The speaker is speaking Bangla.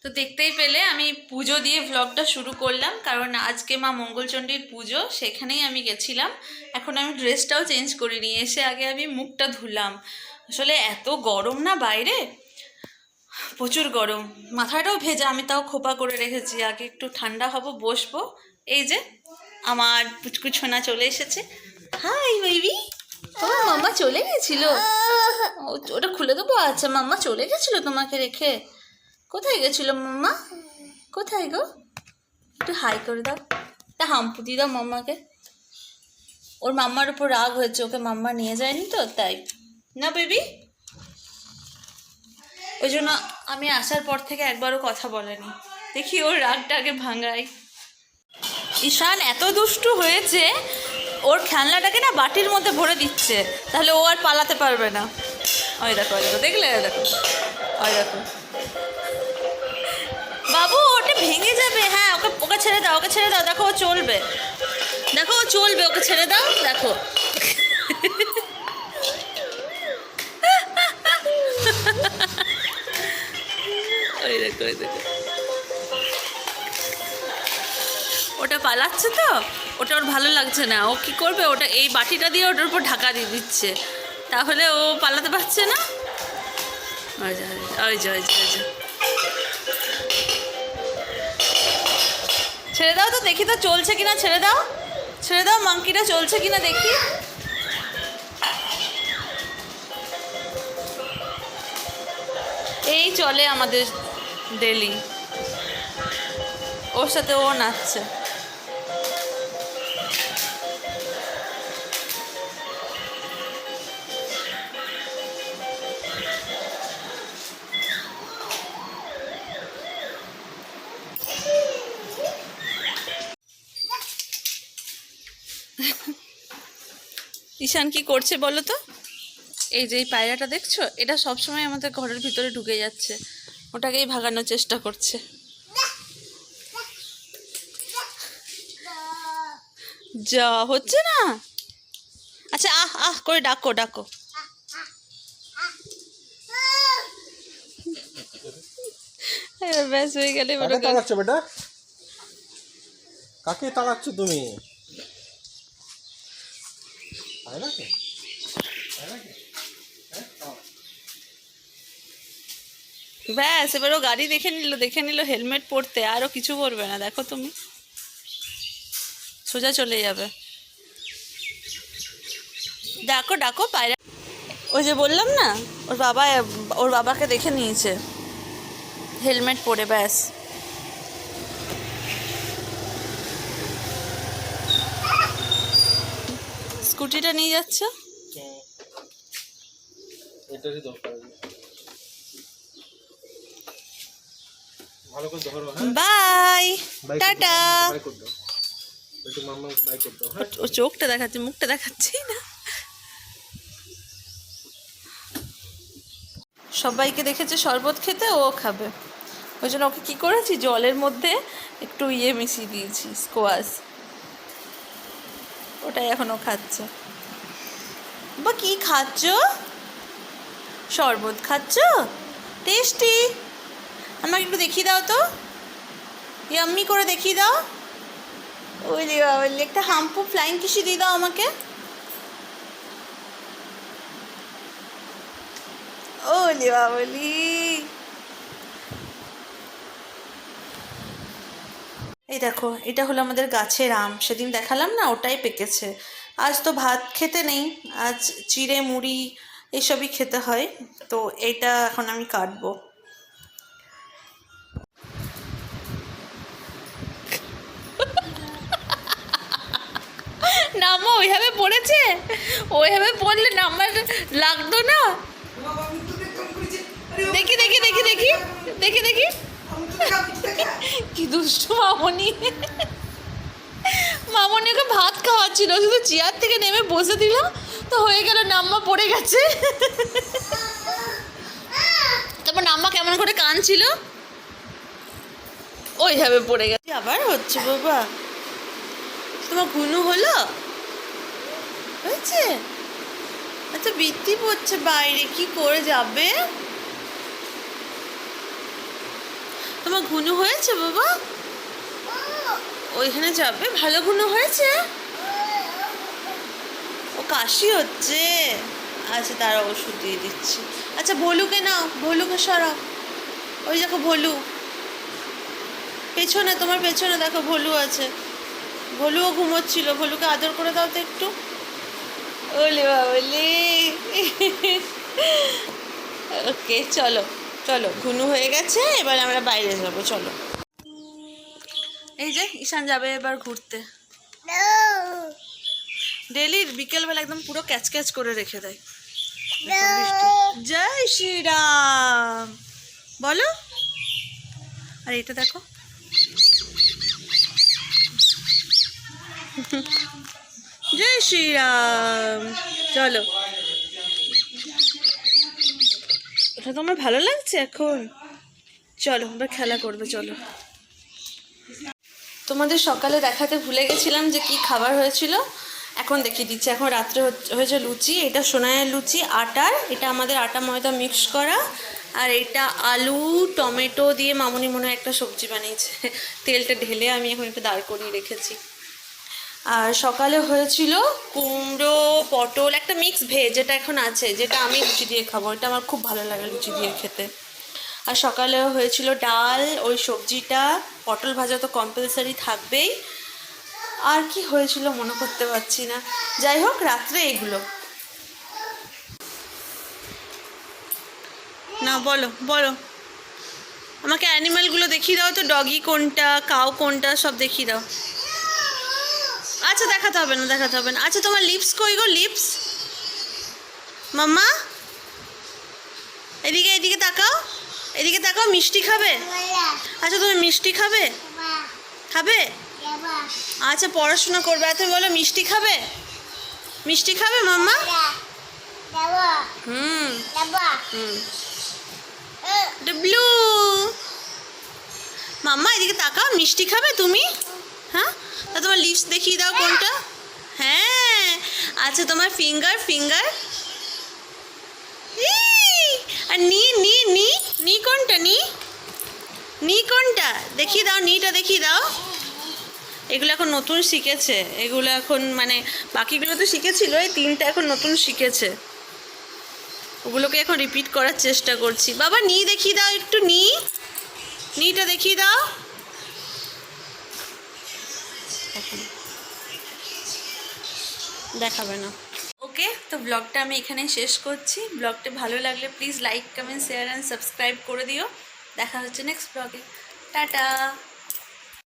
তো দেখতেই পেলে আমি পুজো দিয়ে ভ্লগটা শুরু করলাম, কারণ আজকে মা মঙ্গলচণ্ডীর পুজো, সেখানেই আমি গেছিলাম। এখন আমি ড্রেসটাও চেঞ্জ করিনি, এসে আগে আমি মুখটা ধুলাম। আসলে এত গরম না বাইরে, প্রচুর গরম, মাথাটাও ভেজা, আমি তাও খোপা করে রেখেছি, আগে একটু ঠান্ডা হব বসবো। এই যে আমার পুচকু ছোনা চলে এসেছে। Hi baby. ও মাম্মা চলে গেছিল, ওটা খুলে দেবো। আচ্ছা মাম্মা চলে গেছিল তোমাকে রেখে? কোথায় গেছিল মাম্মা? কোথায় গো? একটু হাই করে দাও, তা হাম্পু দিয়ে দাও মাম্মাকে। ওর মাম্মার উপর রাগ হয়েছে, ওকে মাম্মা নিয়ে যায়নি তো তাই না বেবি। ওই জন্য আমি আসার পর থেকে একবারও কথা বলেনি। দেখি ওর রাগটা আগে ভাঙাই। ঈশান এত দুষ্টু হয়েছে, ওর খেলনাটাকে না বাটির মধ্যে ভরে দিচ্ছে, তাহলে ও আর পালাতে পারবে না। ওই দেখো ওই দেখো, দেখলে? ওই দেখো ওই দেখো বাবু, ওটা ভেঙে যাবে। হ্যাঁ ওকে ওকে ছেড়ে দাও, ওকে ছেড়ে দাও। দেখো ও চলবে, দেখো ও চলবে, ওকে ছেড়ে দাও। দেখো ওই দেখো ওই দেখো, ওটা পালাচ্ছে তো, ওটা ওর ভালো লাগছে না। ও কি করবে, ওটা এই বাটিটা দিয়ে ওটার উপর ঢাকা দিয়ে দিচ্ছে, তাহলে ও পালাতে পারছে না। ওই যে ওই যে ওই যে ওই যে, ছেড়ে দাও তো দেখি তো চলছে কিনা। ছেড়ে দাও, ছেড়ে দাও, মাংকিটা চলছে কিনা দেখি। এই চলে আমাদের ডেলি, ওর সাথে ও নাচছে। ঈশান কি করছে বলো তো? এই যে এই পায়রাটা দেখছো, এটা সবসময় আমাদের ঘরের ভিতরে ঢুকে যাচ্ছে, ওটাকেই ভাগানোর চেষ্টা করছে। যা হচ্ছে না। আচ্ছা আহ আহ করে ডাকো ডাকো। ব্যাস হয়ে গেলে কাকে তাড়াচ্ছ বেটা? কাকে তাড়াচ্ছ তুমি? ব্যাস এবার ও গাড়ি দেখে নিল হেলমেট পরতে, আরও কিছু করবে না। দেখো তুমি, সোজা চলে যাবে। ডাকো ডাকো পায়রা। ওই যে বললাম না, ওর বাবাকে দেখে নিয়েছে হেলমেট পরে। ব্যাস স্কুটিটা নিয়ে যাচ্ছে। এটারই দরকার। ভালো করে ধরো। হ্যাঁ বাই টাটা। বাই করে দাও, একটু মাম্মা বাই করে দাও। হ্যাঁ ও চোখটা দেখাচ্ছে, মুখটা দেখাচ্ছি না। সবাইকে দেখেছে শরবত খেতে, ও খাবে, ওই জন্য ওকে কী করেছি, জলের মধ্যে একটু মিশিয়ে দিয়েছি, স্কোয়াশ, ওটাই এখনও খাচ্ছে। বা কি খাচ্ছ? শরবত খাচ্ছ? টেস্টি। আমাকে একটু দেখিয়ে দাও তো, ইয়াম্মি করে দেখিয়ে দাও। ওই একটা হাম্পু ফ্লাইং কিসি দিয়ে দাও আমাকে। ওলে বাবলি, এই দেখো এটা হলো আমাদের গাছের আম, সেদিন দেখালাম না, ওটাই পেকেছে। আজ তো ভাত খেতে নেই, আজ চিড়ে মুড়ি এইসবই খেতে হয়, তো এইটা এখন আমি কাটবো। নাম্বার ওইভাবে পড়েছে, ওইভাবে পড়লে নাম্বার লাগতো না। দেখি দেখি দেখি দেখি দেখি দেখি, কি দুষ্টু মামনি। মামনি ওকে ভাত খাওয়াচ্ছিল, শুধু চেয়ার থেকে নেমে বসে দিল, তো হয়ে গেল নাম্মা পড়ে গেছে। তারপর নাম্মা কেমন করে কাঁদছিল, ওইভাবে পড়ে গেছে। আবার হচ্ছে বাবা, তোমার ঘুনু হলো? হয়েছে? আচ্ছা বৃত্তি পড়ছে বাইরে, কি করে যাবে? তোমার ঘুনু হয়েছে বাবা? ওইখানে যাবে? ভালো ঘুনু হয়েছে? ও কাশি হচ্ছে। আচ্ছা তারা ওষুধ দিয়ে দিচ্ছি। আচ্ছা ভলুকে নাও, ভলুকে সরাও। ওই দেখো ভলু পেছনে, তোমার পেছনে দেখো ভলু আছে। ভলুও ঘুমোচ্ছিল, ভলুকে আদর করে দাও তো একটু। ওলে বাবলে। ওকে চলো চলো, ঘুনু হয়ে গেছে, এবার আমরা বাইরে যাবো, চলো। এই যে ঈশান যাবে এবার ঘুরতে। ডেলির বিকেলবেলা একদম পুরো ক্যাচ ক্যাচ করে রেখে দেয়। জয় শ্রীরাম বলো। আর এটা দেখো, জয় শ্রীরাম। চলো, এটা তোমার ভালো লাগছে এখন? চলো এবার খেলা করবে, চলো। তোমাদের সকালে দেখাতে ভুলে গেছিলাম যে কি খাবার হয়েছিল, এখন দেখিয়ে দিচ্ছি। এখন রাত্রে হয়েছে লুচি। এটা সোনাইয়ের লুচি আটার, এটা আমাদের আটা ময়দা মিক্স করা। আর এটা আলু টমেটো দিয়ে মামুনি মনে হয় একটা সবজি বানিয়েছে, তেলটা ঢেলে আমি এখন একটু দাঁড় করিয়ে রেখেছি। আর সকালে হয়েছিল কুমড়ো পটল, একটা মিক্স ভেজ, যেটা এখন আছে, যেটা আমি লুচি দিয়ে খাবো, এটা আমার খুব ভালো লাগে লুচি দিয়ে খেতে। আর সকালেও হয়েছিল ডাল, ওই সবজিটা, পটল ভাজা তো কম্পালসারি থাকবেই। আর কি হয়েছিল মনে করতে পারছি না। যাই হোক রাত্রে এগুলো। না বলো বলো, আমাকে অ্যানিমালগুলো দেখিয়ে দাও তো, ডগি কোনটা, কাউ কোনটা, সব দেখিয়ে দাও। আচ্ছা দেখাতে হবে না, দেখাতে হবে না। আচ্ছা তোমার লিপস কই গো, লিপস? মাম্মা এদিকে, এদিকে তাকাও, এদিকে তাকাও। মিষ্টি খাবে? আচ্ছা তুমি মিষ্টি খাবে? খাবে? আচ্ছা পড়াশোনা করবে, তুমি বলো মিষ্টি খাবে? মিষ্টি খাবে মাম্মা? হুম হুম। ব্লু মাম্মা এদিকে তাকাও, মিষ্টি খাবে তুমি? হ্যাঁ, তা তোমার লিপস দেখিয়ে দাও কোনটা। হ্যাঁ আচ্ছা তোমার ফিঙ্গার, ফিঙ্গার। আর নি নি নি নি কোনটা, নি নি কোনটা দেখিয়ে দাও, নিটা দেখিয়ে দাও। এগুলো এখন নতুন শিখেছে, এগুলো এখন মানে বাকিগুলো তো শিখেছিল, এই তিনটা এখন নতুন শিখেছে, ওগুলোকে এখন রিপিট করার চেষ্টা করছি। বাবা নি দেখিয়ে দাও একটু, নি নিটা দেখিয়ে দাও। দেখাবে না। ওকে, তো ব্লগটা আমি এখানে শেষ করছি। ব্লগটা ভালো লাগলে please like comment share and subscribe করে দিও। দেখা হচ্ছে নেক্সট ব্লগে। টাটা।